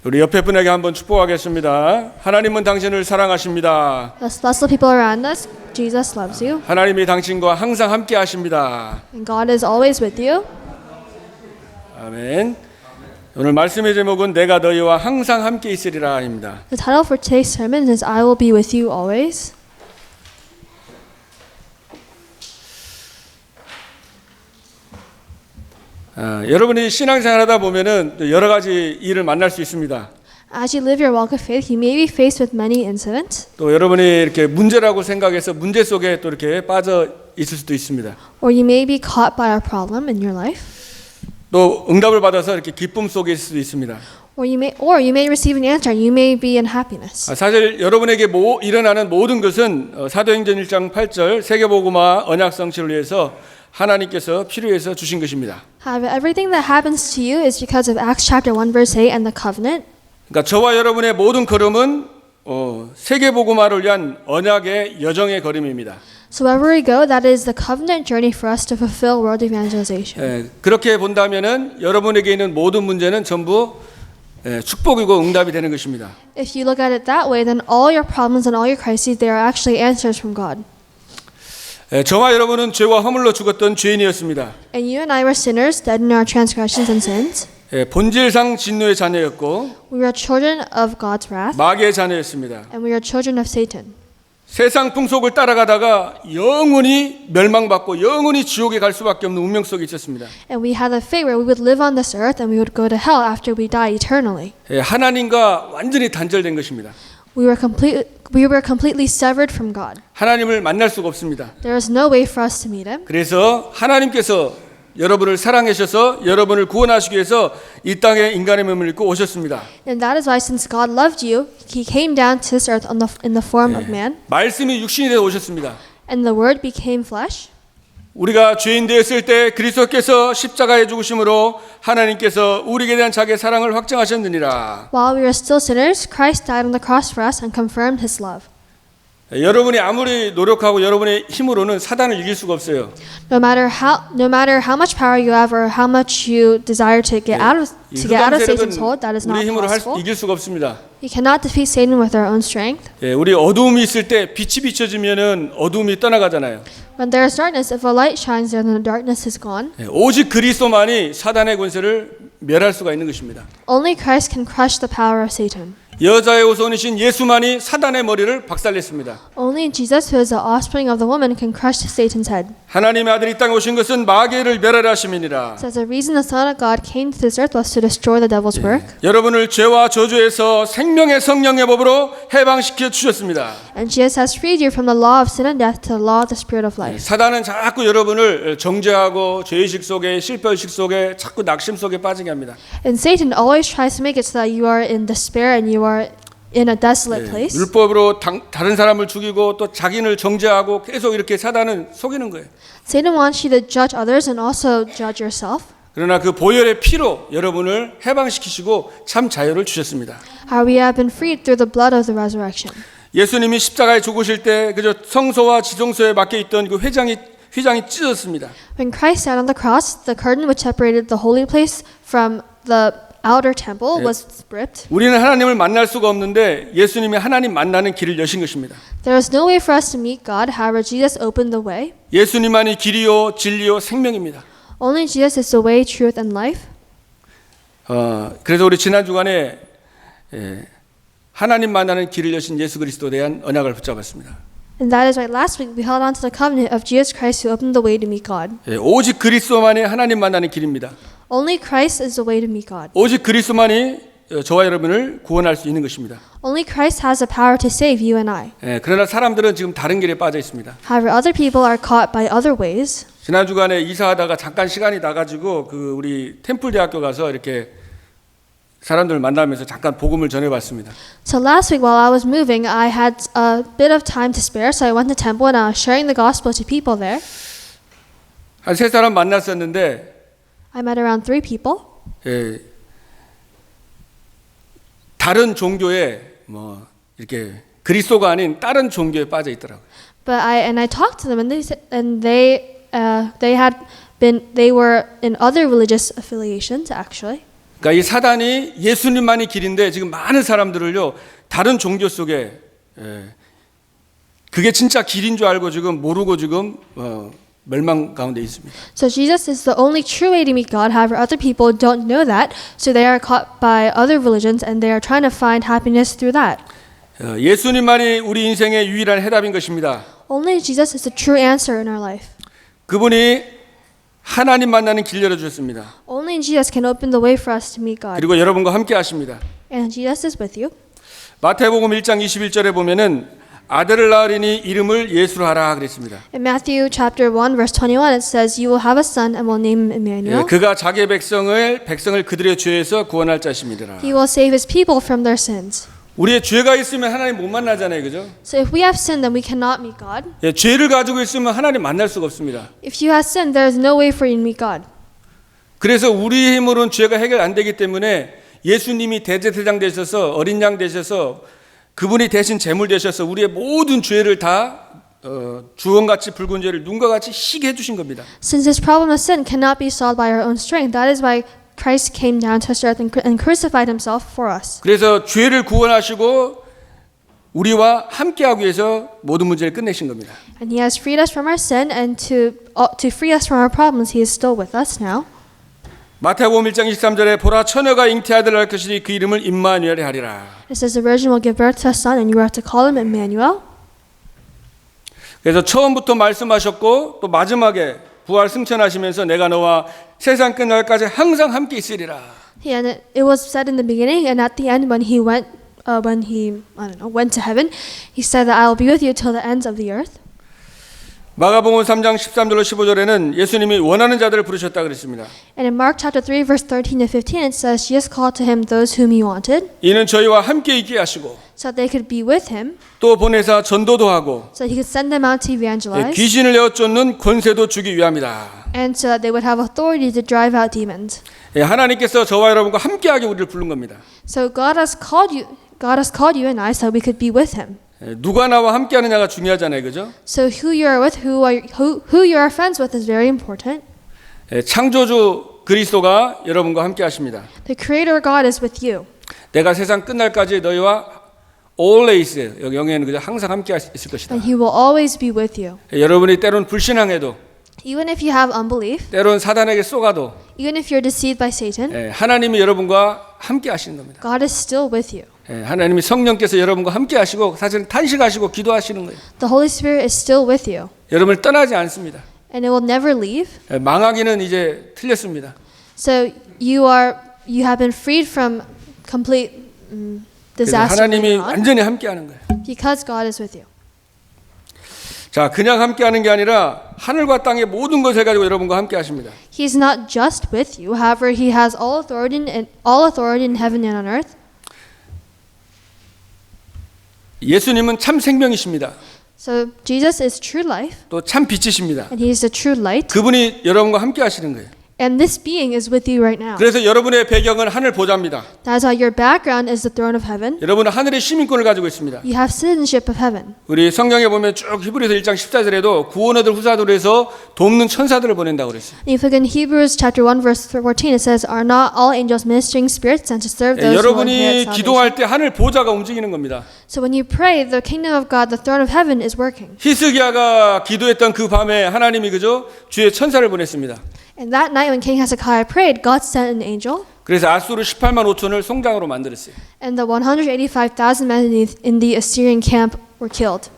우리 옆에 분에게 한번 축복하겠습니다. 하나님은 당신을 사랑하십니다. Let's bless the people around us. Jesus loves you, 하나님이 당신과 항상 함께 하십니다. and God is always with you. 아멘. 오늘 말씀의 제목은 내가 너희와 항상 함께 있으리라입니다. The title for today's sermon is I will be with you always. 여러분이 신앙생활하다 보면은 여러 가지 일을 만날 수 있습니다. As you live your walk of faith, you may be faced with many incidents, 또 여러분이 이렇게 문제라고 생각해서 문제 속에 또 이렇게 빠져 있을 수도 있습니다. or you may be caught by a problem in your life, 또 응답을 받아서 이렇게 기쁨 속에 있을 수도 있습니다. or you may receive an answer and you may be in happiness. 사실 여러분에게 일어나는 모든 것은 사도행전 1장 8절 세계복음화 언약성취를 위해서 하나님께서 필요해서 주신 것입니다. However, everything that happens to you is because of Acts chapter 1 verse 8 and the covenant. 그러니까 저와 여러분의 모든 걸음은 세계복음화를 위한 언약의 여정의 걸음입니다. So wherever we go, that is the covenant journey for us to fulfill world evangelization. 그렇게 본다면은 여러분에게 있는 모든 문제는 전부 축복이고 응답이 되는 것입니다. If you look at it that way, then all your problems and all your crises, they are actually answers from God. 저와 여러분은 죄와 허물로 죽었던 죄인이었습니다. And you and I were sinners, dead in our transgressions and sins. 본질상 진노의 자녀였고 We were children of God's wrath, 마귀의 자녀였습니다. and we are children of Satan. 세상 풍속을 따라가다가 영원히 멸망받고 영원히 지옥에 갈 수밖에 없는 운명 속에 있었습니다. And we had a fate where we would live on this earth and we would go to hell after we die eternally. 하나님과 완전히 단절된 것입니다. We were completely severed from God. 하나님을 만날 수가 없습니다. There is no way for us to meet Him. 그래서 하나님께서 여러분을 사랑하셔서 여러분을 구원하시기 위해서 이 땅에 인간의 몸을 입고 오셨습니다. And that is why, since God loved you, He came down to this earth in the form of man, 말씀이 육신이 되어 오셨습니다. and the Word became flesh. 우리가 죄인 되었을 때 그리스도께서 십자가에 죽으심으로 하나님께서 우리에게 대한 자기의 사랑을 확증하셨느니라. While we were still sinners, Christ died on the cross for us and confirmed His love. 여러분이 아무리 노력하고 여러분의 힘으로는 사단을 이길 수가 없어요. No matter how much power you have or how much you desire to get out of Satan's hold, that is not 우리 힘으로 possible. 이길 수가 없습니다. You cannot defeat Satan with our own strength. 우리 어두움이 있을 때 빛이 비춰지면은 어두움이 떠나가잖아요. When there is darkness, if a light shines there, then the darkness is gone. 오직 그리스도만이 사단의 권세를 멸할 수가 있는 것입니다. Only Christ can crush the power of Satan. 여자의 후손이신 예수만이 사단의 머리를 박살냈습니다. Only Jesus, who is the offspring of the woman, can crush Satan's head. 하나님의 아들이 이 땅에 오신 것은 마귀를 멸하려 하심이니라. So the reason the Son of God came to this earth was to destroy the devil's work. 여러분을 죄와 저주에서 생명의 성령의 법으로 해방시켜 주셨습니다. And Jesus has freed you from the law of sin and death to the law of the Spirit of life. 사단은 자꾸 여러분을 정죄하고 죄의식 속에 실패의식 속에 자꾸 낙심 속에 빠지게 합니다. And Satan always tries to make it so that you are in despair and you are in a desolate place. 율법으로 다른 사람을 죽이고 또 자기를 정죄하고 계속 이렇게 사단은 속이는 거예요. Satan wants you to judge others and also judge yourself. 그러나 그 보혈의 피로 여러분을 해방시키시고 참 자유를 주셨습니다. How we have been freed through the blood of the resurrection. 예수님이 십자가에 죽으실 때 그저 성소와 지성소에 막혀 있던 그 휘장이 찢어졌습니다. When Christ sat on the cross, the curtain which separated the holy place from the outer temple was ripped. 우리는 하나님을 만날 수가 없는데 예수님이 하나님 만나는 길을 여신 것입니다. There was no way for us to meet God. However, Jesus opened the way. 예수님만이 길이요 진리요 생명입니다. Only Jesus is the way, truth, and life. 그래서 우리 지난 주간에 하나님 만나는 길을 여신 예수 그리스도에 대한 언약을 붙잡았습니다. And that is why last week we held on to the covenant of Jesus Christ who opened the way to meet God. 오직 그리스도만이 하나님 만나는 길입니다. Only Christ is the way to meet God. 오직 그리스도만이 저와 여러분을 구원할 수 있는 것입니다. Only Christ has the power to save you and I. 그러나 사람들은 지금 다른 길에 빠져 있습니다. However, other people are caught by other ways. 지난 주간에 이사하다가 잠깐 시간이 나가지고 그 우리 템플 대학교 가서 이렇게 사람들 만나면서 잠깐 복음을 전해봤습니다. So last week while I was moving, I had a bit of time to spare, so I went to temple and I was sharing the gospel to people there. 한 세 사람 만났었는데 I met around 3 people. 다른 종교에 뭐 이렇게 그리스도가 아닌 다른 종교에 빠져 있더라고요. But I talked to them and they were in other religious affiliations actually. 그러니까 이 사단이 예수님만이 길인데 지금 많은 사람들을요 다른 종교 속에 그게 진짜 길인 줄 알고 지금 모르고 지금 멸망 가운데 있습니다. So Jesus is the only true way to meet God. However, other people don't know that, so they are caught by other religions and they are trying to find happiness through that. 예수님만이 우리 인생의 유일한 해답인 것입니다. Only Jesus is the true answer in our life. 그분이 하나님 만나는 길 열어주셨습니다. Only Jesus can open the way for us to meet God. 그리고 여러분과 함께 하십니다. And Jesus is with you. 마태복음 1장 21절에 보면은 아들을 낳으리니 이름을 예수로 하라 그랬습니다. In Matthew chapter 1 verse 21 it says you will have a son and will name him Emmanuel. 그가 자기의 백성을 그들의 죄에서 구원할 자심이라. He will save his people from their sins. 우리의 죄가 있으면 하나님 못 만나잖아요, 그죠? So if we have sin, then we cannot meet God. 죄를 가지고 있으면 하나님 만날 수가 없습니다. If you have sin, there is no way for you to meet God. 그래서 우리의 힘으로는 죄가 해결 안 되기 때문에 예수님이 대제사장 되셔서 어린 양 되셔서 그분이 대신 제물 되셔서 우리의 모든 죄를 다 주홍같이 붉은 죄를 눈과 같이 희게 해주신 겁니다. Since this problem of sin cannot be solved by our own strength, that is why Christ came down to earth and crucified himself for us. 그래서 죄를 구원하시고 우리와 함께하기 위해서 모든 문제를 끝내신 겁니다. And he has freed us from our sin and to free us from our problems, he is still with us now. 마태복음 1장 23절에 보라 처녀가 잉태아들을 낳을 것이니 그 이름을 임마누엘에 하리라. It says the virgin will give birth to a son and you are to call him Emmanuel. 그래서 처음부터 말씀하셨고 또 마지막에 부활 승천하시면서 내가 너와 세상 끝날까지 항상 함께 있으리라. And it was said in the beginning and at the end when he went to heaven, he said that I will be with you till the ends of the earth. 마가복음 3장 13절로 15절에는 예수님이 원하는 자들을 부르셨다 그랬습니다. And in Mark chapter 3 verse 13 to 15 it says Jesus called to him those whom he wanted. 이는 저희와 함께 있게 하시고 So that they could be with him. 또 보내사 전도도 하고 So that he could send them out to evangelize. 귀신을 내어쫓는 권세도 주기 위함이다. And so that they would have authority to drive out demons. 하나님께서 저와 여러분과 함께하게 우리를 부른 겁니다. So God has called you and I so we could be with him. 누가 나와 함께하느냐가 중요하잖아요, 그죠? So who you are with, who you are friends with is very important. 창조주 그리스도가 여러분과 함께하십니다. The Creator God is with you. 내가 세상 끝날까지 너희와 always 여기 영어에는 그저 항상 함께 있을 것이다. And He will always be with you. 여러분이 때론 불신앙해도 Even if you have unbelief, 때론 사단에게 쏘가도 even if you're deceived by Satan, 하나님이 여러분과 함께 하시는 겁니다. God is still with you. 하나님이 성령께서 여러분과 함께 하시고 사실은 탄식하시고 기도하시는 거예요. The Holy Spirit is still with you. 여러분을 떠나지 않습니다. And it will never leave. 망하기는 이제 틀렸습니다. So you have been freed from complete disaster 하나님이 later on 완전히 함께하는 거예요. because God is with you. 자, 그냥 함께하는 게 아니라 하늘과 땅의 모든 것을 가지고 여러분과 함께하십니다. He's not just with you, however, He has all authority in heaven and on earth. 예수님은 참 생명이십니다. So Jesus is true life, 또 참 빛이십니다. and He is the true light. 그분이 여러분과 함께하시는 거예요. And this being is with you right now. 그래서 여러분의 배경은 하늘 보좌입니다. That's why your background is the throne of heaven. 여러분은 하늘의 시민권을 가지고 있습니다. You have citizenship of heaven. 우리 성경에 보면 쭉 히브리서 1장 14절에도 구원 얻을 후사들을 해서 돕는 천사들을 보낸다고 그랬어요. If you look in Hebrews chapter 1 verse 14, it says, "Are not all angels ministering spirits sent to serve those who 여러분이 inherit salvation?" 기도할 때 하늘 보좌가 움직이는 겁니다. So when you pray, the kingdom of God, the throne of heaven, is working. 히스기야가 기도했던 그 밤에 하나님이 그저 주의 천사를 보냈습니다. And that night when King Hezekiah prayed, God sent an angel, 그래서 아수르 18만 5천을 송장으로 만들었어요. and the 185,000 men in the Assyrian camp were killed.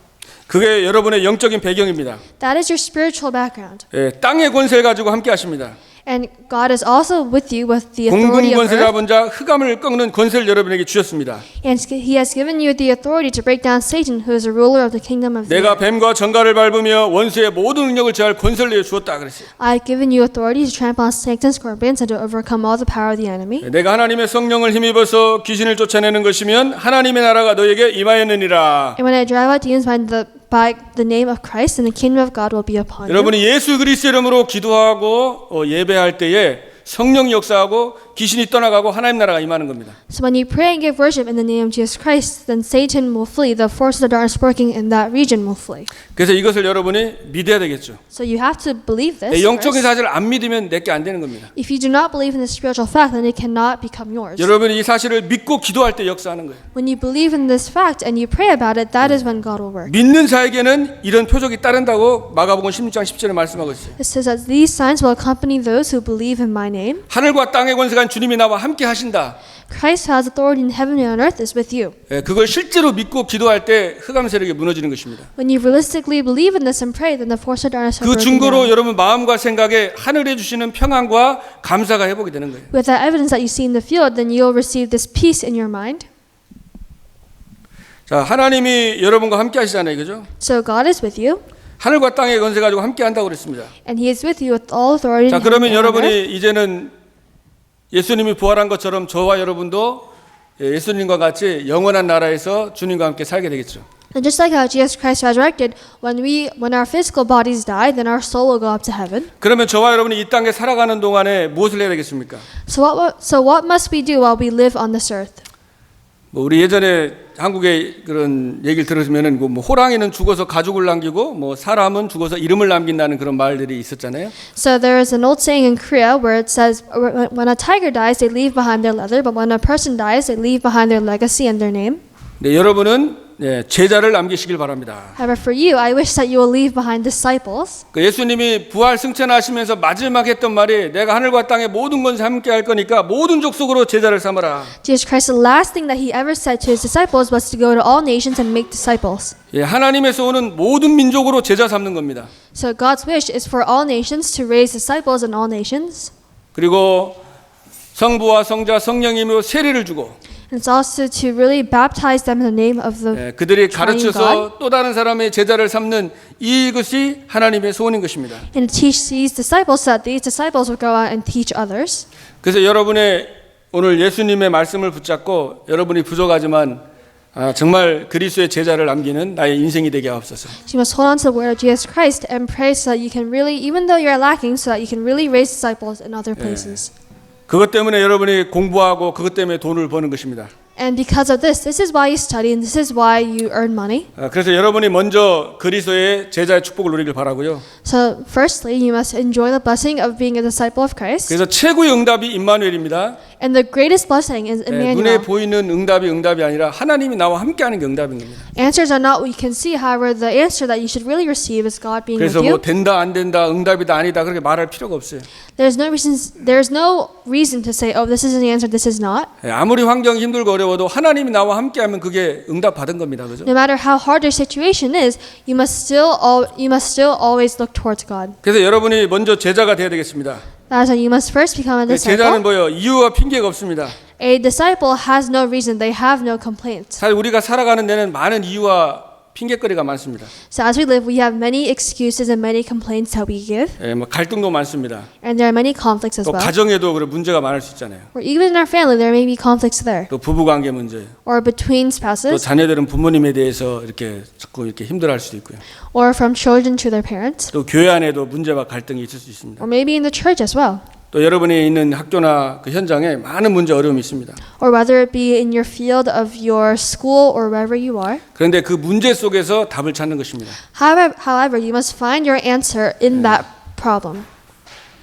그게 여러분의 영적인 배경입니다. That is your spiritual background. 땅의 권세를 가지고 함께 하십니다. And God is also with you with the authority 공군 of 권세 earth. 잡은 자 흑암을 꺾는 권세를 여러분에게 주셨습니다. And He has given you the authority to break down Satan, who is a ruler of the kingdom of the 내가 earth. 뱀과 정갈을 밟으며 원수의 모든 능력을 제할 권세를 내어 주었다 그랬어요. I have given you authority to trample on snakes and scorpions and to overcome all the power of the enemy. 내가 하나님의 성령을 힘입어서 귀신을 쫓아내는 것이면 하나님의 나라가 너에게 임하였느니라. And when I drive out demons by the name of Christ, and the kingdom of God will be upon you. 여러분이 예수 그리스도 이름으로 기도하고 예배할 때에 성령이 역사하고 귀신이 떠나가고 하나님 나라가 임하는 겁니다. So when you pray and give worship in the name of Jesus Christ, then Satan will flee. The forces of darkness working in that region will flee. 그래서 이것을 여러분이 믿어야 되겠죠. So you have to believe this. 영적인 first. 사실을 안 믿으면 내게 안 되는 겁니다. If you do not believe in the spiritual fact, then it cannot become yours. 여러분이 이 사실을 믿고 기도할 때 역사하는 거예요. When you believe in this fact and you pray about it, that is when God will work. 믿는 자에게는 이런 표적이 따른다고 마가복음 16장 10절에 말씀하고 있어요. It says that these signs will accompany those who believe in my name. 하늘과 땅의 권세가 주님이 나와 함께 하신다. Christ has authority in heaven and on earth is with you. 그걸 실제로 믿고 기도할 때 흑암 세력이 무너지는 것입니다. When you realistically believe in this and pray, then the force of darkness are 그 broken 증거로 down. 여러분 마음과 생각에 하늘에 주시는 평안과 감사가 회복이 되는 거예요. With that evidence that you see in the field, then you'll receive this peace in your mind. 자, 하나님이 여러분과 함께 하시잖아요. 그죠? So God is with you, 하늘과 땅의 권세 가지고 함께 한다고 그랬습니다. and He is with you with all authority 자, in heaven 그러면 and on earth. 여러분이 이제는 예수님이 부활한 것처럼 저와 여러분도 예수님과 같이 영원한 나라에서 주님과 함께 살게 되겠죠. And just like how Jesus Christ resurrected, when our physical bodies die, then our soul will go up to heaven. 그러면 저와 여러분이 이 땅에 살아가는 동안에 무엇을 해야 되겠습니까? So what must we do while we live on this earth? 뭐 우리 예전에 한국의 그런 얘기를 들으면은 뭐 호랑이는 죽어서 가죽을 남기고 뭐 사람은 죽어서 이름을 남긴다는 그런 말들이 있었잖아요. So there is an old saying in Korea where it says, when a tiger dies, they leave behind their leather, but when a person dies, they leave behind their legacy and their name. 네, 여러분은 제자를 남기시길 바랍니다. However, for you, I wish that you will leave behind disciples. 그 예수님이 부활 승천하시면서 마지막 했던 말이 내가 하늘과 땅의 모든 것을 함께 할 거니까 모든 족속으로 제자를 삼아라. Jesus Christ, the last thing that He ever said to His disciples was to go to all nations and make disciples. 예, 하나님에서 오는 모든 민족으로 제자 삼는 겁니다. So God's wish is for all nations to raise disciples in all nations. 그리고 성부와 성자 성령님으로 세례를 주고 And it's also to really baptize them in the name of the 예, 그들이 triune 가르쳐서 또 다른 사람의 제자를 삼는 이것이 하나님의 소원인 것입니다. and to teach these disciples so that these disciples will go out and teach others. 그래서 여러분의 오늘 예수님의 말씀을 붙잡고 여러분이 부족하지만 정말 그리스도의 제자를 남기는 나의 인생이 되게 하옵소서. So you must hold on to the word of Jesus Christ and pray so that you can really, even though you're lacking, so that you can really raise disciples in other places. 그것 때문에 여러분이 공부하고 그것 때문에 돈을 버는 것입니다. And because of this is why you study and this is why you earn money. 그래서 여러분이 먼저 그리스도의 제자의 축복을 누리길 바라고요. So firstly, you must enjoy the blessing of being a disciple of Christ. 그래서 최고의 응답이 임마누엘입니다. And the greatest blessing is 눈에 Emmanuel. 보이는 응답이 아니라 하나님이 나와 함께하는 게 응답인 겁니다. Answers are not what you can see. However, the answer that you should really receive is God being with 그래서 뭐 you. 된다 안 된다 응답이다 아니다 그렇게 말할 필요가 없어요. There's no reason to say, oh, this is an answer, this is not. 아무리 환경이 힘들고 어려워도 하나님이 나와 함께하면 그게 응답 받은 겁니다. 그죠? No matter how hard your situation is, you must still always look towards God. 그래서 여러분이 먼저 제자가 돼야 되겠습니다. That is why you must first become a 제자는 disciple. 뭐요? 이유와 핑계가 없습니다. A disciple has no reason. They have no complaints. 사실 우리가 살아가는 데는 많은 이유와 핑계거리가 많습니다. So as we live, we have many excuses and many complaints that we give. 뭐 갈등도 많습니다. And there are many conflicts as 또 well. 가정에도 그런 문제가 많을 수 있잖아요. Or even in our family, there may be conflicts there. 또 부부관계 문제, Or between 또 spouses. 자녀들은 부모님에 대해서 이렇게 자꾸 이렇게 힘들어할 수도 있고요. Or from children to their parents. 또 교회 안에도 문제와 갈등이 있을 수 있습니다. Or maybe in the church as well. 또 여러분이 있는 학교나 그 현장에 많은 문제 어려움이 있습니다. Or whether it be in your field of your school or wherever you are. 그런데 그 문제 속에서 답을 찾는 것입니다. However, you must find your answer in that problem.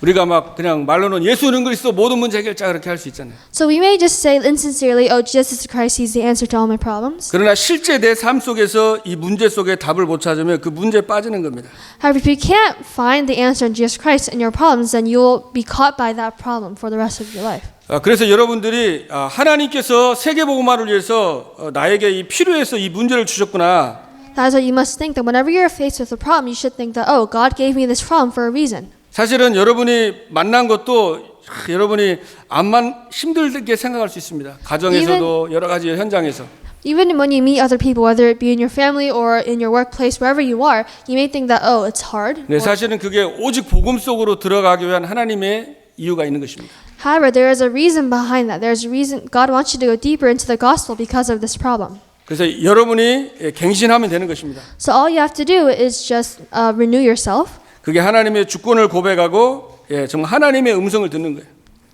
우리가 막 그냥 말로는 예수는 그리스도 모든 문제 해결자 그렇게 할 수 있잖아요. So we may just say insincerely, oh, Jesus Christ, He's the answer to all my problems. 그러나 실제 내 삶 속에서 이 문제 속에 답을 못 찾으면 그 문제에 빠지는 겁니다. However, if you can't find the answer in Jesus Christ in your problems, then you will be caught by that problem for the rest of your life. 그래서 여러분들이 하나님께서 세계복음화를 위해서 나에게 이 필요해서 이 문제를 주셨구나. That's why you must think that whenever you're faced with a problem, you should think that, oh, God gave me this problem for a reason. 사실은 여러분이 만난 것도 여러분이 암만 힘들게 생각할 수 있습니다. 가정에서도 여러 가지 현장에서. Even when you meet other people, whether it be in your family or in your workplace, wherever you are, you may think that, oh, it's hard. 네, 사실은 그게 오직 복음 속으로 들어가기 위한 하나님의 이유가 있는 것입니다. However, there is a reason behind that. There's a reason God wants you to go deeper into the gospel because of this problem. 그래서 여러분이 갱신하면 되는 것입니다. So all you have to do is just renew yourself. 그게 하나님의 주권을 고백하고 정말 하나님의 음성을 듣는 거예요.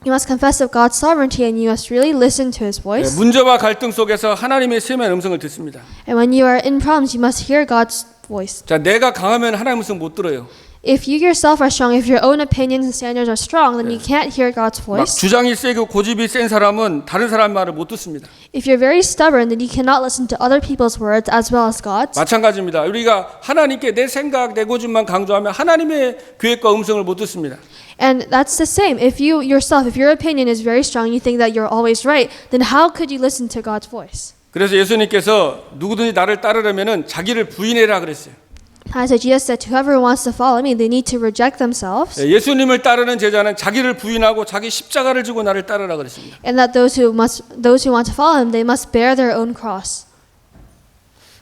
You must confess of God's sovereignty and you must really listen to His voice. 문제와 갈등 속에서 하나님의 세미한 음성을 듣습니다. And when you are in problems, you must hear God's voice. 자, 내가 강하면 하나님 음성 못 들어요. If you yourself are strong, if your own opinions and standards are strong, then you can't hear God's 막 voice. 주장이 세고 고집이 센 사람은 다른 사람 말을 못 듣습니다. If you're very stubborn, then you cannot listen to other people's words as well as God's. 마찬가지입니다. 우리가 하나님께 내 생각, 내 고집만 강조하면 하나님의 계획과 음성을 못 듣습니다. And that's the same. If you yourself, if your opinion is very strong, you think that you're always right, then how could you listen to God's voice? 그래서 예수님께서 누구든지 나를 따르려면은 자기를 부인해라 그랬어요. As Jesus said, whoever wants to follow me, they need to reject themselves. 예수님을 따르는 제자는 자기를 부인하고 자기 십자가를 지고 나를 따르라 그랬습니다. And that those who want to follow him, they must bear their own cross.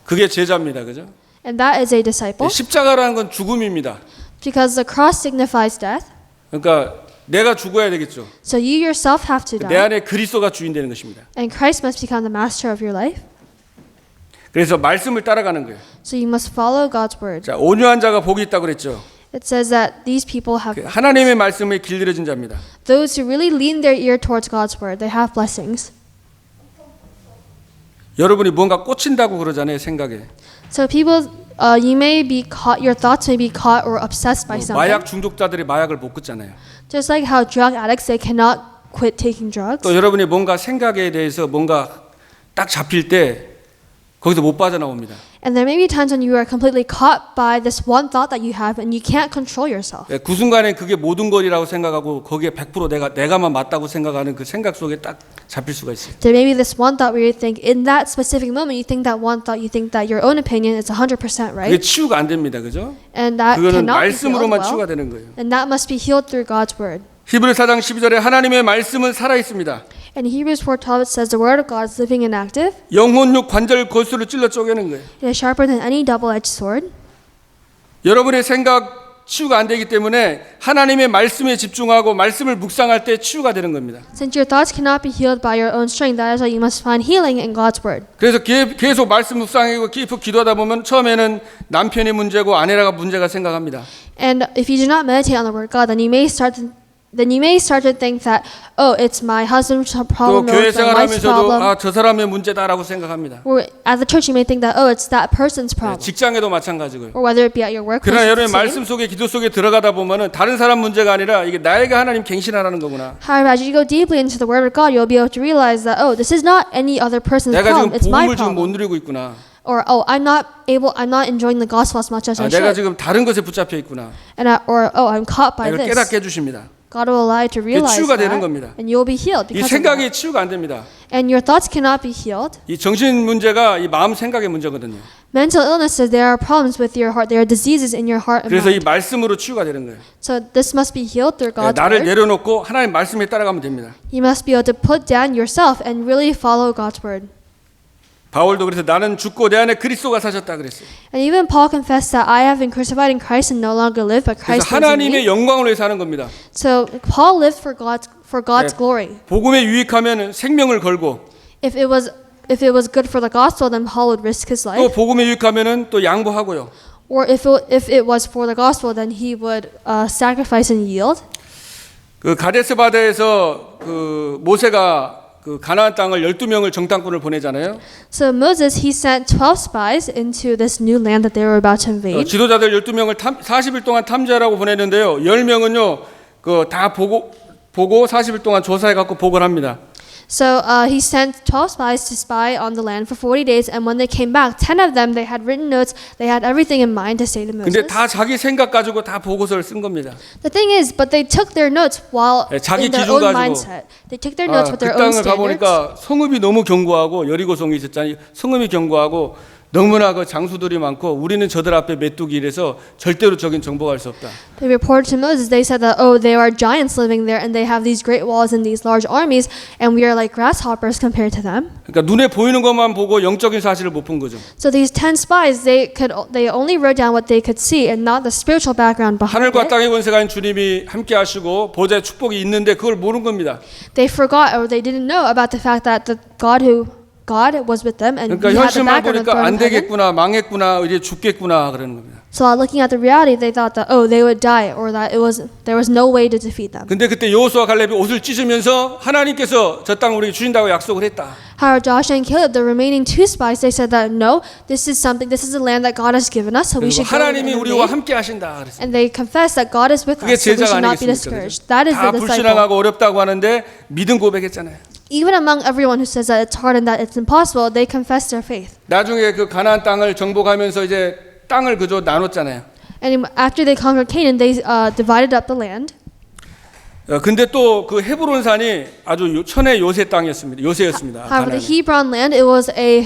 그게 제자입니다. 그죠? And that is a disciple. 십자가라는 건 죽음입니다. Because the cross signifies death. 그러니까 내가 죽어야 되겠죠. So you yourself have to 내 die. 안에 그리스도가 주인 되는 것입니다. And Christ must become the master of your life. 그래서 말씀을 따라가는 거예요. So you must follow God's word. 자, 온유한 자가 복이 있다고 그랬죠. It says that these people have 하나님의 말씀에 길들여진 자입니다. those who really lean their ear towards God's word, they have blessings. 여러분이 뭔가 꽂힌다고 그러잖아요, 생각에. So people, you may be caught, your thoughts may be caught or obsessed by something. 마약 중독자들이 마약을 못 끊잖아요. Just like how drug addicts, they cannot quit taking drugs. 또 여러분이 뭔가 생각에 대해서 뭔가 딱 잡힐 때 거기서 못 빠져나옵니다. And there may be times when you are completely caught by this one thought that you have and you can't control yourself. 그 순간에 그게 모든 것이라고 생각하고 거기에 100% 내가만 맞다고 생각하는 그 생각 속에 딱 잡힐 수가 있어요. There may be this one thought where you think in that specific moment you think that one thought, you think that your own opinion is 100% 그게 right. 치유가 안 됩니다. 그죠? And that 그거는 cannot be healed 말씀으로만 well. 치유가 되는 거예요. And that must be healed through God's word. 히브리 4장 12절에 하나님의 말씀은 살아 있습니다. And Hebrews 4:12 it says the word of God is living and active. 영혼육 관절 골수를 찔러 쪼개는 거예요. It is sharper than any double-edged sword. 여러분의 생각 치유가 안 되기 때문에 하나님의 말씀에 집중하고 말씀을 묵상할 때 치유가 되는 겁니다. Since your thoughts cannot be healed by your own strength, that is why you must find healing in God's word. 그래서 계속 말씀 묵상하고 깊이 기도하다 보면 처음에는 남편이 문제고 아내가 문제가 생각합니다. And if you do not meditate on the word of God, then you may start to think that, oh, it's my husband's 또 problem or 교회 it's my wife's 생활하면서도 problem. 저 사람의 문제다라고 생각합니다. Or at the church you may think that, oh, it's that person's problem. 직장에도 마찬가지고요. Or whether it be at your workplace. 그러나 it's 여러분의 the same. 말씀 속에 기도 속에 들어가다 보면은 다른 사람 문제가 아니라 이게 나에게 하나님 갱신하라는 거구나. However, as you go deeply into the word of God, you'll be able to realize that, oh, this is not any other person's 내가 지금 problem, it's my 복음을 지금 못 problem. 누리고 있구나. Or, oh, I'm not enjoying the gospel as much as I 내가 should. 지금 다른 것에 붙잡혀 있구나. Or, oh, I'm caught by 이걸 this. 깨닫게 해주십니다. God will allow you to realize 치유가 that, 되는 겁니다. and you'll be healed 이 because of 생각이 that. 치유가 안 됩니다. And your thoughts cannot be healed. 이 정신 문제가 이 마음 생각의 문제거든요. Mental illnesses, there are problems with your heart. There are diseases in your heart and 그래서 이 mind. 말씀으로 치유가 되는 거예요. So this must be healed through God's 나를 word. 내려놓고 하나님 말씀에 따라가면 됩니다. You must be able to put down yourself and really follow God's word. 바울도 그래서 나는 죽고 내 안에 그리스도가 사셨다 그랬어요. And even Paul confessed that I have been crucified in Christ and no longer live, but 그래서 Christ lives in 하나님의 me. 영광을 위해서 하는 겁니다. So Paul lived for God's glory. 복음에 유익하면 생명을 걸고 If it was good for the gospel, then Paul would risk his 또 life. 복음에 유익하면은 또 양보하고요. Or if it was for the gospel, then he would sacrifice and yield. 그 가데스 바다에서 그 모세가 그 가나안 땅을 12명을 정탐꾼을 보내잖아요. So Moses, he sent 12 spies into this new land that they were about to invade. 지도자들 12명을 40일 동안 탐지하라고 보냈는데요. 10명은요. 그 다 보고 40일 동안 조사해 갖고 보고를 합니다. So he sent 12 spies to spy on the land for 40 days, and when they came back, 10 of them, they had written notes, they had everything in mind to say to 근데 Moses. 다 자기 생각 가지고 다 보고서를 쓴 겁니다. The thing is, but they took their notes while 자기 in their 기준 own 가지고. mindset. They took their notes 그 with their own 땅을 standards. 가보니까 성읍이 너무 견고하고 여리고성이 있었잖아요. 성읍이 견고하고 너무나 그 장수들이 많고 우리는 저들 앞에 메뚜기 이래서 절대로 적인 정복할 수 없다. They reported to Moses, they said that, oh, there are giants living there, and they have these great walls and these large armies, and we are like grasshoppers compared to them. 그러니까 눈에 보이는 것만 보고 영적인 사실을 못 본 거죠. So these 10 spies, they only wrote down what they could see and not the spiritual background behind 하늘과 it. 땅의 권세가인 주님이 함께 하시고 보좌의 축복이 있는데 그걸 모르는 겁니다. They forgot or they didn't know about the fact that the God God was with them, and 그러니까 he had the 현실만 background of 보니까 throne 안 of heaven. 되겠구나, 망했구나, 이제 죽겠구나 그러는 겁니다. So looking at the reality, they thought that they would die, or that there was no way to defeat them. 근데 그때 여호수아 갈렙이 옷을 찢으면서 하나님께서 저 땅 우리 주신다고 약속을 했다. However, Joshua and Caleb, the remaining two spies, they said that no, this is a land that God has given us, so we 그리고 should go and 하나님이 우리와 invade. 함께 하신다 그랬어요. And they confess that God is with 그게 us, so we 제자가 should not be 아니겠습니까? discouraged. That is 다 the disciple. 불신앙하고 어렵다고 하는데 믿음 고백했잖아요. Even among everyone who says that it's hard and that it's impossible, they confess their faith. 나중에 그 가나안 땅을 정복하면서 이제 땅을 그저 나눴잖아요. And after they conquered Canaan, they divided up the land. 근데 또 그 헤브론 산이 아주 천의 요새 땅이었습니다. 요새였습니다. However, the 가나안에. Hebron land, it was a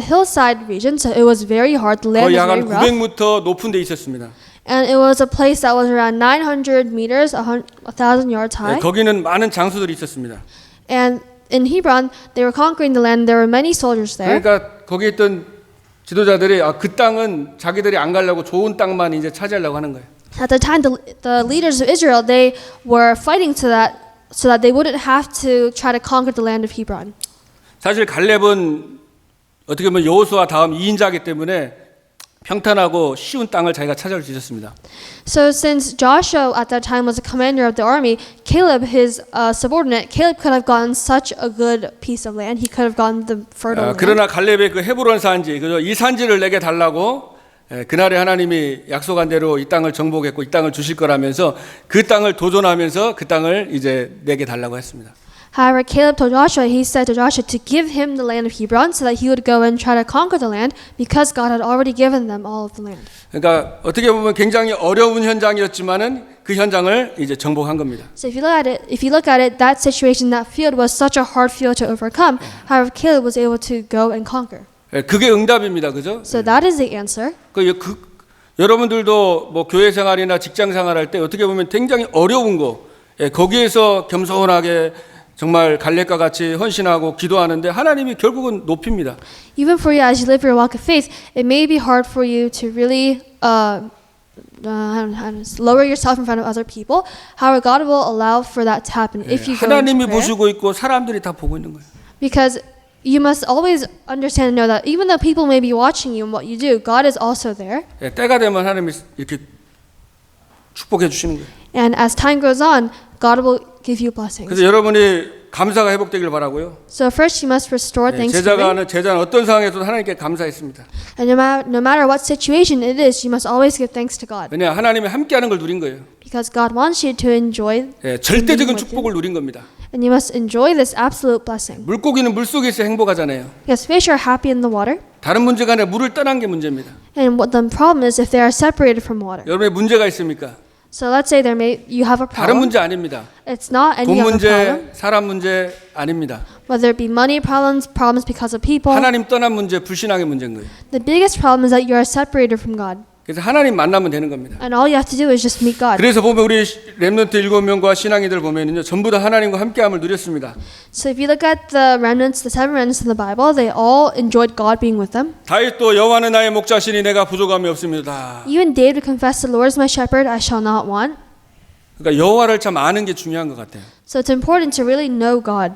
hillside region, so it was very hard. The land 거의 was 약 very 한 rough, 900m 높은 데 있었습니다. and it was a place that was around 900 meters, 1,000 yards high. 거기는 많은 장수들이 있었습니다. And in Hebron, they were conquering the land. There were many soldiers there. 그러니까 거기 있던 지도자들이 그 땅은 자기들이 안 가려고 좋은 땅만 이제 차지하려고 하는 거예요. At the time, the leaders of Israel, they were fighting so that they wouldn't have to try to conquer the land of Hebron. 사실 갈렙은 어떻게 보면 여호수아 다음 2인자이기 때문에 평탄하고 쉬운 땅을 자기가 차지할 수 있었습니다. So since Joshua at that time was the commander of the army, Caleb, his subordinate, Caleb could have gotten such a good piece of land. He could have gotten the fertile land. 그러나 갈렙의 그 헤브론 산지, 그죠? 이 산지를 내게 달라고 그날에 하나님이 약속한 대로 이 땅을 정복했고 이 땅을 주실 거라면서 그 땅을 도전하면서 그 땅을 이제 내게 달라고 했습니다. However, Caleb told Joshua, he said to Joshua to give him the land of Hebron so that he would go and try to conquer the land because God had already given them all of the land. 그러니까 어떻게 보면 굉장히 어려운 현장이었지만은 그 현장을 이제 정복한 겁니다. So if you look at it, that situation, that field was such a hard field to overcome. However, Caleb was able to go and conquer. 그게 응답입니다, 그죠? So that is the answer. 여러분들도 뭐 교회 생활이나 직장 생활할 때 어떻게 보면 굉장히 어려운 거, 거기에서 겸손하게 정말 갈렙과 같이 헌신하고 기도하는데 하나님이 결국은 높입니다. Even for you as you live your walk of faith, it may be hard for you to really lower yourself in front of other people. However, God will allow for that to happen if you go into 하나님이 prayer. 보시고 있고 사람들이 다 보고 있는 거예요. Because you must always understand and know that even though people may be watching you and what you do, God is also there. 때가 되면 하나님이 이렇게 축복해 주시는 거예요. And as time goes on, God will give you blessings. 그래서 여러분이 감사가 회복되길 바라고요. So first you must restore thanksgiving. 제자는 어떤 상황에서도 하나님께 감사했습니다. And no matter what situation it is, you must always give thanks to God. 왜냐 하나님이 함께하는 걸 누린 거예요. Because God wants you to enjoy 절대적인 축복을 누린 겁니다. and you must enjoy this absolute blessing. 물고기는 물속에서 행복하잖아요. Because fish are happy in the water. 다른 문제가 아니라 물을 떠난 게 문제입니다. And what the problem is if they are separated from water. 여러분의 문제가 있습니까? So let's say you have a 다른 problem. 문제 아닙니다. It's not any 돈 other problem. 문제, 사람 문제 아닙니다. Whether it be money problems because of people. 하나님 떠난 문제, 불신앙의 문제인 거예요. The biggest problem is that you are separated from God. 그래서 하나님 만나면 되는 겁니다. And all you have to do is just meet God. 그래서 보면 우리 렘넌트 7명과 신앙이들 보면은요 전부 다 하나님과 함께함을 누렸습니다. So if you look at the remnants, the 7 remnants in the Bible, they all enjoyed God being with them. 다윗도 여호와는 나의 목자시니 내가 부족함이 없습니다. Even David confessed, "The Lord is my shepherd; I shall not want." 그러니까 여호와를 참 아는 게 중요한 것 같아요. So it's important to really know God.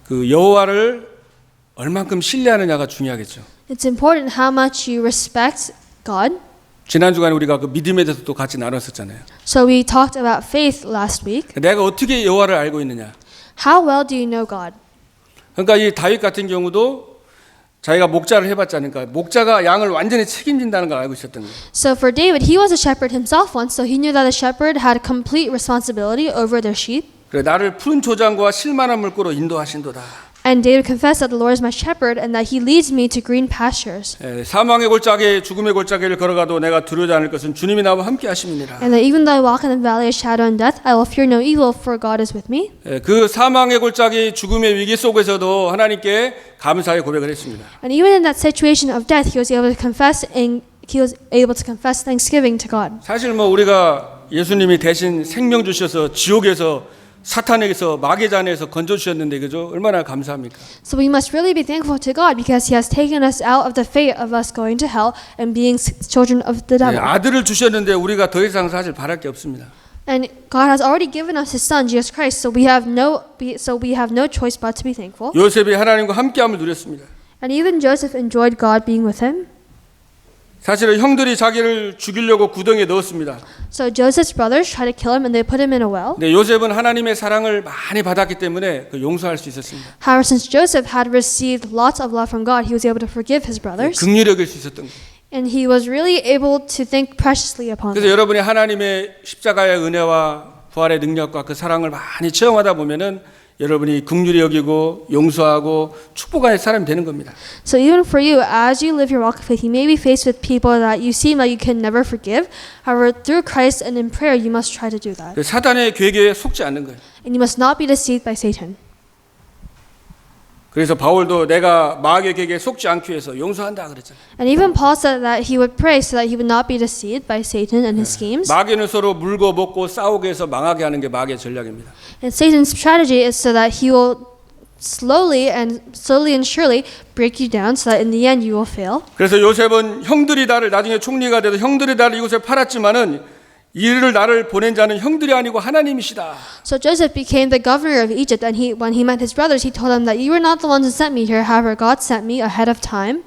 그 여호와를 얼만큼 신뢰하느냐가 중요하겠죠. It's important how much you respect God. 지난 주간에 우리가 그 믿음에 대해서 또 같이 나눴었잖아요. So we talked about faith last week. 내가 어떻게 여호와를 알고 있느냐. How well do you know God? 그러니까 이 다윗 같은 경우도 자기가 목자를 해봤지 않을까. 목자가 양을 완전히 책임진다는 걸 알고 있었던 거예요. So for David, he was a shepherd himself once, so he knew that a shepherd had complete responsibility over their sheep. 그래 나를 푸른 초장과 실만한 물고로 인도하신도다. And David confessed that the Lord is my shepherd and that he leads me to green pastures. 사망의 골짜기, 죽음의 골짜기를 걸어가도 내가 두려워하지 않을 것은 주님이 나와 함께 하심이니라. And that even though I walk in the valley of shadow and death, I will fear no evil, for God is with me. 그 사망의 골짜기, 죽음의 위기 속에서도 하나님께 감사의 고백을 했습니다. And even in that situation of death, he was able to confess thanksgiving to God. 사실 뭐 우리가 예수님이 대신 생명 주셔서 지옥에서 사탄에게서 마귀 잔에서 건져 주셨는데 그죠? 얼마나 감사합니까? So we must really be thankful to God because He has taken us out of the fate of us going to hell and being children of the devil. 아들을 주셨는데 우리가 더 이상 사실 바랄 게 없습니다. And God has already given us His Son, Jesus Christ. So we have no choice but to be thankful. 요셉이 하나님과 함께함을 누렸습니다. And even Joseph enjoyed God being with him. 사실은 형들이 자기를 죽이려고 구덩이에 넣었습니다. So Joseph's brothers tried to kill him, and they put him in a well. 근데 요셉은 하나님의 사랑을 많이 받았기 때문에 그 용서할 수 있었습니다. However, since Joseph had received lots of love from God, he was able to forgive his brothers, 긍휼히 여길 수 있었던 거예요. and he was really able to think preciously upon 그래서 them. 여러분이 하나님의 십자가의 은혜와 부활의 능력과 그 사랑을 많이 체험하다 보면은 여러분이 긍휼히 여기고 용서하고 축복할 사람이 되는 겁니다. So even for you, as you live your walk of faith, you may be faced with people that you seem like you can never forgive. However, through Christ and in prayer, you must try to do that. 그 사단의 괴계에 속지 않는 거예요. And you must not be deceived by Satan. 그래서 바울도 내가 마귀의 계계에 속지 않기 위해서 용서한다 그랬잖아요. And even Paul said that he would pray so that he would not be deceived by Satan and his schemes. 마귀는 서로 물고 먹고 싸우게 해서 망하게 하는 게 마귀의 전략입니다. And Satan's strategy is so that he will slowly and surely break you down so that in the end you will fail. 그래서 요셉은 형들이 나를 나중에 총리가 돼서 형들이 나를 이곳에 팔았지만은 이를 나를 보낸 자는 형들이 아니고 하나님이시다. So Joseph became the governor of Egypt, and when he met his brothers, he told them that you were not the ones who sent me here. However, God sent me ahead of time.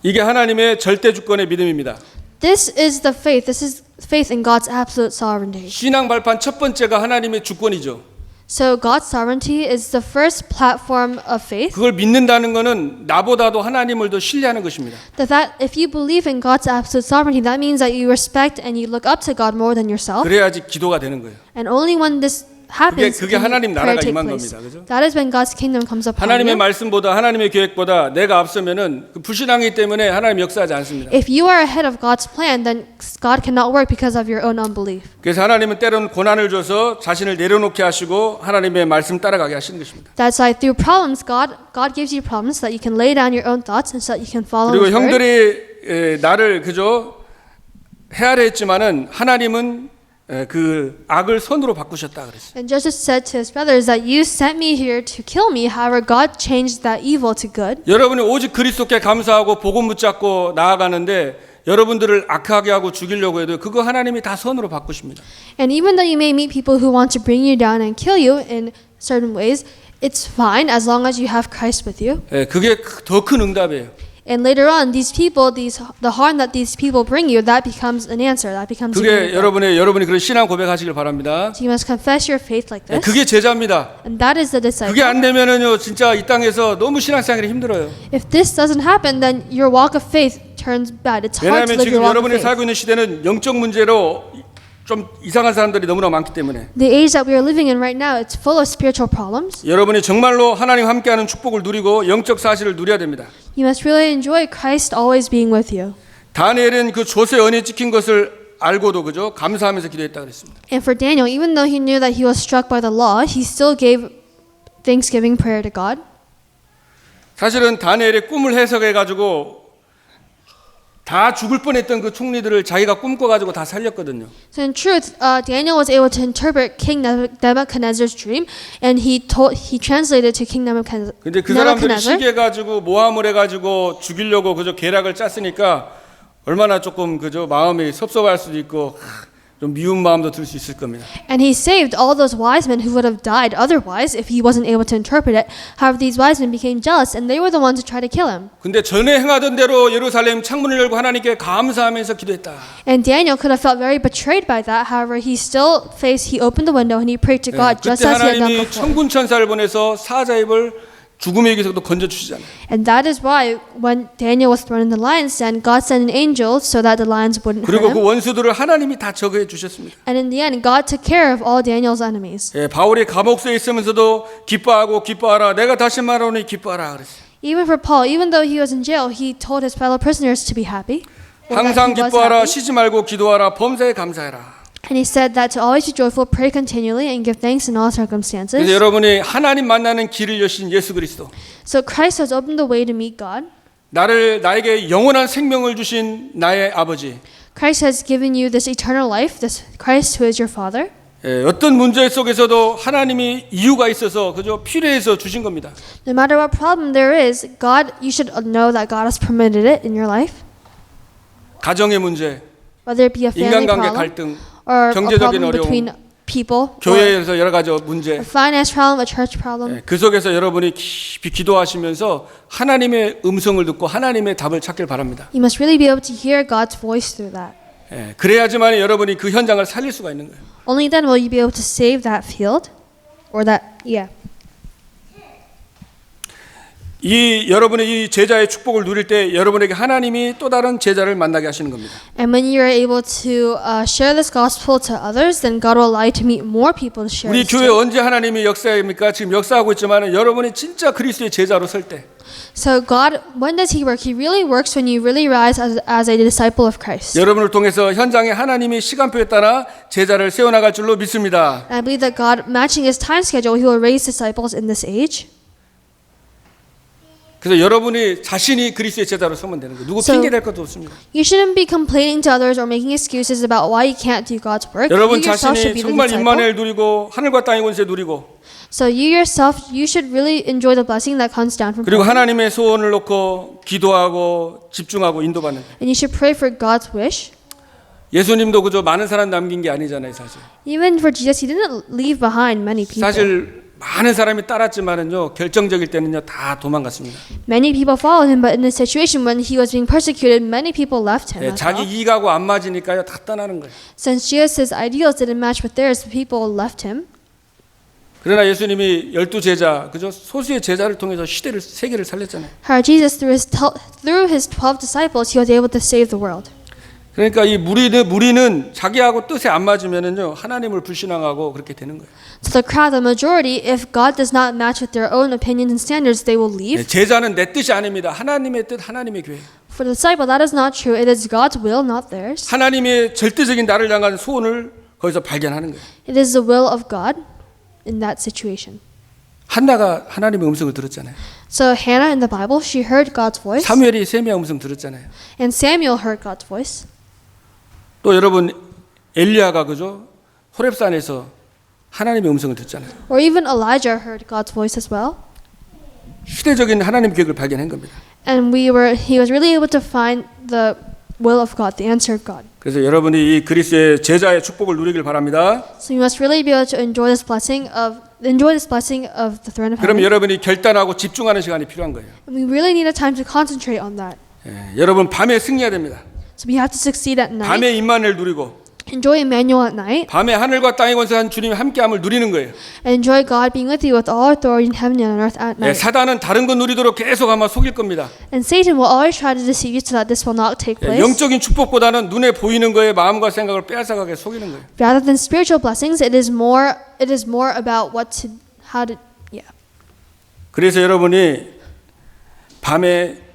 이게 하나님의 절대 주권의 믿음입니다. This is the faith. This is faith in God's absolute sovereignty. 신앙 발판 첫 번째가 하나님의 주권이죠. So God's sovereignty is the first platform of faith. 그걸 믿는다는 것은 나보다도 하나님을 더 신뢰하는 것입니다. That if you believe in God's absolute sovereignty, that means that you respect and you look up to God more than yourself. 그래야지 기도가 되는 거예요. And only when this happens 그게 can 하나님 prayer 나라가 take 임한 place. 겁니다. 그죠? That is when God's kingdom comes upon 하나님의 you. 말씀보다 하나님의 계획보다 내가 앞서면은 그 불신앙이기 때문에 하나님 역사하지 않습니다. If you are ahead of God's plan, then God cannot work because of your own unbelief. 그래서 하나님은 때로는 고난을 줘서 자신을 내려놓게 하시고 하나님의 말씀 따라가게 하시는 것입니다. That's why through problems, God gives you problems so that you can lay down your own thoughts and so that you can follow 그리고 His word. 형들이 나를 그저 헤아려 했지만은 하나님은 그 악을 선으로 바꾸셨다 그랬어요. And Joseph said to his brothers that you sent me here to kill me. However, God changed that evil to good. 여러분이 오직 그리스도께 감사하고 복음 붙잡고 나아가는데 여러분들을 악하게 하고 죽이려고 해도 그거 하나님이 다 선으로 바꾸십니다. And even though you may meet people who want to bring you down and kill you in certain ways, it's fine as long as you have Christ with you. 그게 더 큰 응답이에요. And later on, these people, the harm that these people bring you, that becomes an answer. That becomes. 그게 여러분이 그런 신앙 고백하시길 바랍니다. So you must confess your faith like this. 그게 제자입니다. And that is the disciple. 그게 안 되면은요 진짜 이 땅에서 너무 신앙생활이 힘들어요. If this doesn't happen, then your walk of faith turns bad. It's hard 왜냐하면 to live 지금 your walk of 여러분이 faith. 살고 있는 시대는 영적 문제로 좀 이상한 사람들이 너무나 많기 때문에 The age that we are living in right now, it's full of spiritual problems. 여러분이 정말로 하나님 함께하는 축복을 누리고 영적 사실을 누려야 됩니다. You must really enjoy Christ always being with you. 다니엘은 그 조세 언에 찍힌 것을 알고도 그죠 감사하면서 기도했다 그랬습니다. And for Daniel, even though he knew that he was struck by the law, he still gave thanksgiving prayer to God. 사실은 다니엘의 꿈을 해석해 가지고 다 죽을 뻔했던 그 총리들을 자기가 꿈꿔 가지고 다 살렸거든요. So in truth, Daniel was able to interpret King Nebuchadnezzar's dream, and he translated to King 근데 그 사람들이 Nebuchadnezzar. 시기해 가지고 모함을 해 가지고 죽이려고 그저 계략을 짰으니까 얼마나 조금 그저 마음이 섭섭할 수도 있고 좀 미운 마음도 들 수 있을 겁니다. And he saved all those wise men who would have died otherwise if he wasn't able to interpret it. However, these wise men became jealous, and they were the ones who tried to kill him. 근데 전에 행하던 대로 예루살렘 창문을 열고 하나님께 감사하면서 기도했다. And Daniel could have felt very betrayed by that. However, he opened the window and he prayed to God just 그때 as he had done 하나님이 before. 천군 천사를 보내서 사자 입을 죽음의 얘기에서도 건져 주시잖아요. And that is why when Daniel was thrown in the lion's den, God sent an angel so that the lions wouldn't hurt 그리고 그 him. 원수들을 하나님이 다 저거해 주셨습니다. And in the end, God took care of all Daniel's enemies. 바울이 감옥소에 있으면서도 기뻐하라. 내가 다시 말하오니 기뻐하라 그랬어요. Even for Paul, even though he was in jail, he told his fellow prisoners to be happy. or that 항상 he was 기뻐하라. happy. 쉬지 말고 기도하라. 범사에 감사해라. And he said that to always be joyful, pray continually, and give thanks in all circumstances. 그래서 여러분이 하나님 만나는 길을 여신 예수 그리스도, So Christ has opened the way to meet God. 나에게 영원한 생명을 주신 나의 아버지, Christ has given you this eternal life, this Christ who is your Father. 어떤 문제 속에서도 하나님이 이유가 있어서 그저 필요해서 주신 겁니다. No matter what problem there is, you should know that God has permitted it in your life. 가정의 문제, Whether it be a family 인간관계 problem, 갈등, or a 경제적인 problem between 어려움, people, or 교회에서 여러 가지 문제, a finance problem, a church problem. 그 속에서 여러분이 깊이 기도하시면서 하나님의 음성을 듣고 하나님의 답을 찾길 바랍니다. You must really be able to hear God's voice through that. 그래야지만 여러분이 그 현장을 살릴 수가 있는 거예요. Only then will you be able to save that field, or that, yeah. 이 여러분의 이 제자의 축복을 누릴 때 여러분에게 하나님이 또 다른 제자를 만나게 하시는 겁니다. And when you are able to share this gospel to others, then God will allow you to meet more people to share 우리 this 교회 to. 언제 하나님이 역사입니까? 지금 역사하고 있지만 여러분이 진짜 그리스도의 제자로 설 때, So God, when does He work? He really works when you really rise as a disciple of Christ. 여러분을 통해서 현장에 하나님이 시간표에 따라 제자를 세워나갈 줄로 믿습니다. And I believe that God, matching His time schedule, He will raise disciples in this age. 그래서 여러분이 자신이 그리스도의 제자로 서면 되는 거예요. 누구 So- 핑계 댈 것도 없습니다. You shouldn't be complaining to others or making excuses about why you can't do God's work. 여러분 You yourself 자신이 should be the 정말 disciple. 임마누엘 누리고 하늘과 땅의 권세 누리고 So you yourself, you should really enjoy the blessing that comes down from 그리고 heaven. 하나님의 소원을 놓고 기도하고 집중하고 인도받는 거예요. And you should pray for God's wish. 예수님도 그저 많은 사람 남긴 게 아니잖아요, 사실. Even for Jesus, He didn't leave behind many people. 사실 많은 사람이 따랐지만은요 결정적일 때는요 다 도망갔습니다. Many people followed Him, but in this situation when He was being persecuted, many people left Him. as 자기 well. 이익하고 안 맞으니까요 다 떠나는 거예요. Since Jesus' ideals didn't match with theirs, people left Him. 그러나 예수님이 12제자 그저 소수의 제자를 통해서 시대를 세계를 살렸잖아요. However, Jesus, through his 12 disciples, He was able to save the world. 그러니까 이 무리는 자기하고 뜻에 안 맞으면은요 하나님을 불신앙하고 그렇게 되는 거예요. So the crowd, the majority, if God does not match with their own opinions and standards, they will leave. 제자는 내 뜻이 아닙니다. 하나님의 뜻, 하나님의 교회. For the disciple, that is not true. It is God's will, not theirs. 하나님의 절대적인 나를 향한 소원을 거기서 발견하는 거예요. It is the will of God in that situation. 한나가 하나님의 음성을 들었잖아요. So Hannah in the Bible, she heard God's voice, 사무엘이 세미야 음성 들었잖아요. and Samuel heard God's voice. 또 여러분 엘리야가 그죠 호렙산에서 하나님의 음성을 듣잖아요. Or even Elijah heard God's voice as well. 시대적인 하나님 계획을 발견한 겁니다. And he was really able to find the will of God, the answer of God. 그래서 여러분이 이 그리스도의 제자의 축복을 누리길 바랍니다. So you must really be able to enjoy this blessing of the throne of 그럼 heaven. 여러분이 결단하고 집중하는 시간이 필요한 거예요. And we really need a time to concentrate on that. 여러분 밤에 승리해야 됩니다. So we have to succeed at night. 밤에 임마누엘 누리고 Enjoy Emmanuel at night. 밤에 하늘과 땅의 권세한 주님이 함께함을 누리는 거예요. And enjoy God being with you with all authority in heaven and on earth at night. 사단은 다른 것 누리도록 계속 아마 속일 겁니다. And Satan will always try to deceive you so that this will not take place. 영적인 축복보다는 눈에 보이는 거에 마음과 생각을 빼앗아가게 속이는 거예요. Rather than spiritual blessings, it is more about yeah. 그래서 여러분이 밤에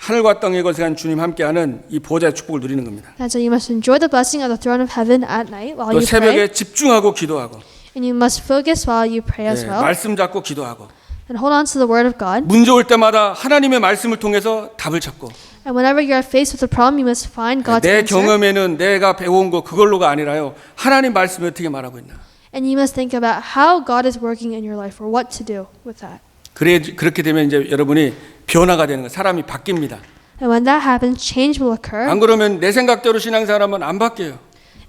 하늘과 땅의 권세한 주님 함께하는 이 보좌의 축복을 누리는 겁니다. And so you must enjoy the blessing of the throne of heaven at night while 또 you pray. 새벽에 집중하고 기도하고 And you must focus while you pray as well. 말씀 잡고 기도하고 And hold on to the word of God. 문제 올 때마다 하나님의 말씀을 통해서 답을 찾고 And whenever you are faced with a problem, you must find God's 내 answer. 경험에는 내가 배운 거 그걸로가 아니라요. 하나님 말씀이 어떻게 말하고 있나. And you must think about how God is working in your life or what to do with that. 그렇게 되면 이제 여러분이 변화가 되는 거예요. 사람이 바뀝니다. And when that happens, change will occur. 안 그러면 내 생각대로 신앙생활하면 안 바뀌어요.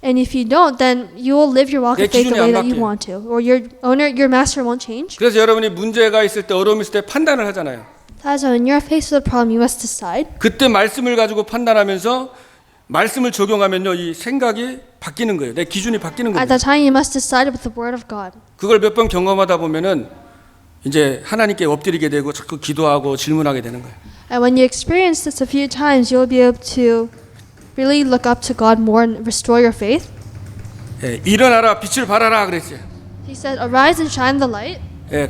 And if you don't, then you will live your walk 내 of faith the 기준이 way 안 that you 바뀌어요. want to. Or your master won't change. 그래서 여러분이 문제가 있을 때 어려움이 있을 때 판단을 하잖아요. That's why when you're faced with a problem, you must decide. 그때 말씀을 가지고 판단하면서 말씀을 적용하면요 이 생각이 바뀌는 거예요. 내 기준이 바뀌는 At 겁니다. that time, you must decide with the word of God. 그걸 몇 번 경험하다 보면은 이제 하나님께 엎드리게 되고 자꾸 기도하고 질문하게 되는 거예요. And when you experience this a few times, you'll be able to really look up to God more and restore your faith. 일어나라 빛을 발하라 그랬어요. He said, "Arise and shine the light."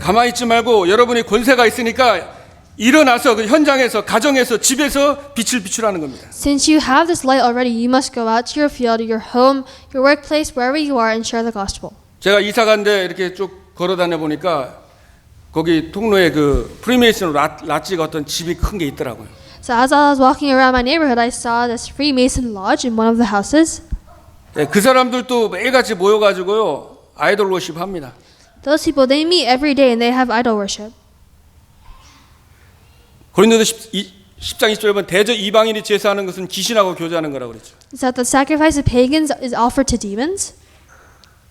가만히 있지 말고 여러분이 권세가 있으니까 일어나서 그 현장에서 가정에서 집에서 빛을 비추라는 겁니다. Since you have this light already, you must go out to your field, your home, your workplace, wherever you are, and share the gospel. 제가 이사 간데 이렇게 쭉 걸어 다녀 보니까 거기 통로에 그 프리메이슨 라지가 어떤 집이 큰 게 있더라고요. So as I was walking around my neighborhood, I saw this Freemason lodge in one of the houses. 그 사람들도 매일같이 모여가지고요 아이돌 워십 합니다. Those people, they meet every day and they have idol worship. 고린도서 10장 20절에 보면 대저 이방인이 제사하는 것은 귀신하고 교제하는 거라고 그랬죠. Is that the sacrifice of pagans is offered to demons?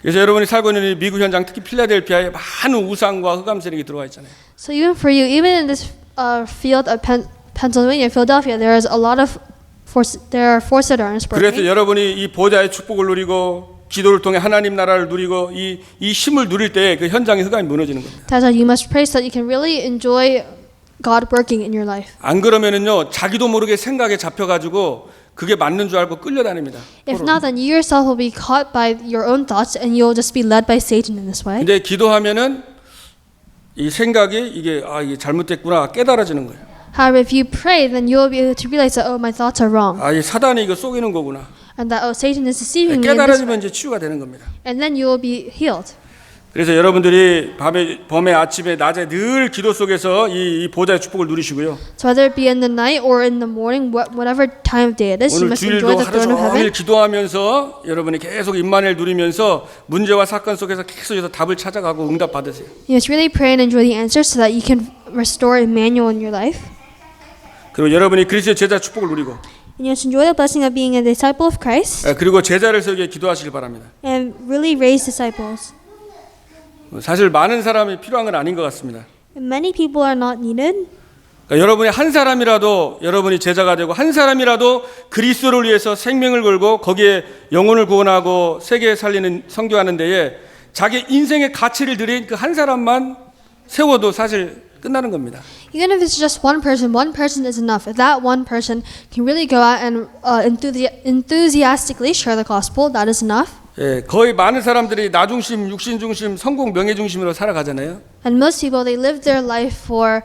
그래서 여러분이 살고 있는 이 미국 현장, 특히 필라델피아에 많은 우상과 흑암 세력이 들어와 있잖아요. So even for you, even in this field of Pennsylvania, Philadelphia, there is a lot of there are forces that are 그래서 unspoken. 여러분이 이 보좌의 축복을 누리고 기도를 통해 하나님 나라를 누리고 이 힘을 누릴 때 그 현장의 흑암이 무너지는 겁니다. That's why you must pray so that you can really enjoy God working in your life. 안 그러면은요 자기도 모르게 생각에 잡혀가지고 그게 맞는 줄 알고 끌려다닙니다. If not, then you yourself will be caught by your own thoughts, and you'll just be led by Satan in this way. 근데 기도하면은 이 생각이 이게 잘못됐구나 깨달아지는 거예요. However, if you pray, then you'll be able to realize that, oh, my thoughts are wrong, 이 사단이 이거 속이는 거구나. and that, oh, Satan is deceiving me. In this way. 깨달아지면 이제 치유가 되는 겁니다. And then you will be healed. 그래서 여러분들이 밤에 아침에 낮에 늘 기도 속에서 이 보좌의 축복을 누리시고요. So whether it be in the night or in the morning, whatever time of day it is, you 오늘 must enjoy 주일도 the 하루 throne of 종일 heaven. 기도하면서 여러분이 계속 임마누엘 누리면서 문제와 사건 속에서 계속해서 답을 찾아가고 응답 받으세요. You must really pray and enjoy the answers so that you can restore Emmanuel in your life. 그리고 여러분이 그리스도의 제자 축복을 누리고 And you must enjoy the blessing of being a disciple of Christ 그리고 제자를 세우게 기도하시길 바랍니다. and really raise disciples. 사실 많은 사람이 필요한 건 아닌 것 같습니다. And many people are not needed. 그러니까 여러분이 한 사람이라도 여러분이 제자가 되고 한 사람이라도 그리스도를 위해서 생명을 걸고 거기에 영혼을 구원하고 세계 살리는 선교하는 데에 자기 인생의 가치를 들인 그 한 사람만 세워도 사실 끝나는 겁니다. Even if it's just one person is enough. If that one person can really go out and enthusiastically share the gospel, that is enough. 거의 많은 사람들이 나 중심, 육신 중심, 성공, 명예 중심으로 살아가잖아요. And most people, they live their life for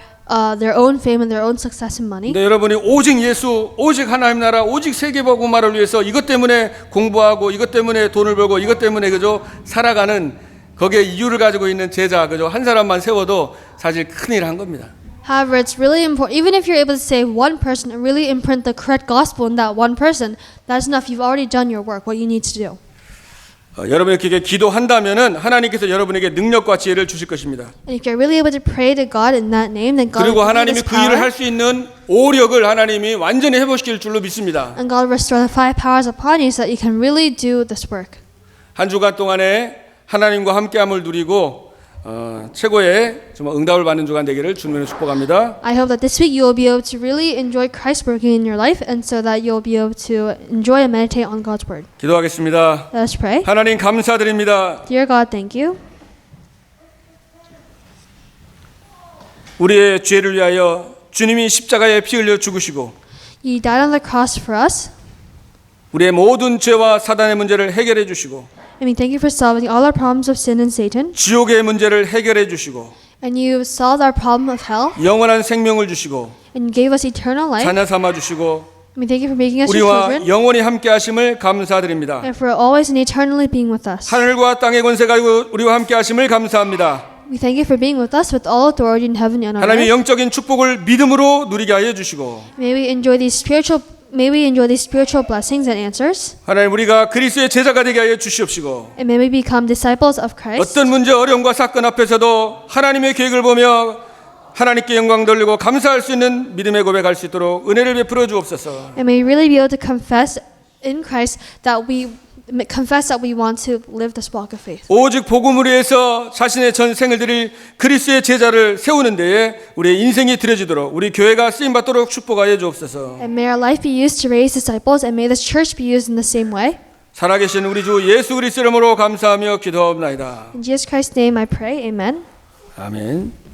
their own fame and their own success and money. 근데 여러분이 오직 예수, 오직 하나님 나라, 오직 세계복음화를 위해서 이것 때문에 공부하고 이것 때문에 돈을 벌고 이것 때문에 그저 살아가는 거기에 이유를 가지고 있는 제자 그저 한 사람만 세워도 사실 큰일 한 겁니다. However, it's really important. Even if you're able to save one person and really imprint the correct gospel in that one person, that's enough. You've already done your work, what you need to do. 여러분이 그렇게 기도한다면은 하나님께서 여러분에게 능력과 지혜를 주실 것입니다. And if you're really able to pray to God in that name, then God 그리고 will give you 하나님이 this 그 일을 power. 할 수 있는 오력을 하나님이 완전히 회복시킬 줄로 믿습니다. And God will restore the 5 powers upon you so that you can really do this work. 한 주간 동안에 하나님과 함께함을 누리고 최고의 정말 응답을 받는 주간 되기를 주님으로 축복합니다. I hope that this week you will be able to really enjoy Christ working in your life, and so that you'll be able to enjoy and meditate on God's word. 기도하겠습니다. Let us pray. 하나님 감사드립니다. Dear God, thank you. 우리의 죄를 위하여 주님이 십자가에 피 흘려 죽으시고 You died on the cross for us, 우리의 모든 죄와 사단의 문제를 해결해 주시고 and we thank you for solving all our problems of sin and Satan. 지옥의 문제를 해결해 주시고 And you solved our problem of hell, 영원한 생명을 주시고 and you gave us eternal life. 자녀 삼아 주시고 And we thank you for making us your 우리와 children, 영원히 함께 하심을 감사드립니다. and for always and eternally being with us. 하늘과 땅의 권세 가지고 우리와 함께 하심을 감사합니다. We thank you for being with us with all authority in heaven and on 하나님의 earth. 영적인 축복을 믿음으로 누리게 하여 주시고 May we enjoy these spiritual blessings and answers. 하나님 우리가 그리스도의 제자가 되게 하여 주시옵시고 And may we become disciples of Christ. 어떤 문제 어려움과 사건 앞에서도 하나님의 계획을 보며 하나님께 영광 돌리고 감사할 수 있는 믿음의 고백할 수 있도록 은혜를 베풀어 주옵소서. And may we really be able to confess in Christ that we want to live this walk of faith. 오직 복음을 위해서 자신의 전생을 드릴 그리스도의 제자를 세우는 데에 우리의 인생이 드려지도록 우리 교회가 쓰임 받도록 축복하여 주옵소서. And may our life be used to raise disciples, and may this church be used in the same way. 살아계신 우리 주 예수 그리스도 이름으로 감사하며 기도하옵나이다. In Jesus Christ's name I pray, amen. 아멘.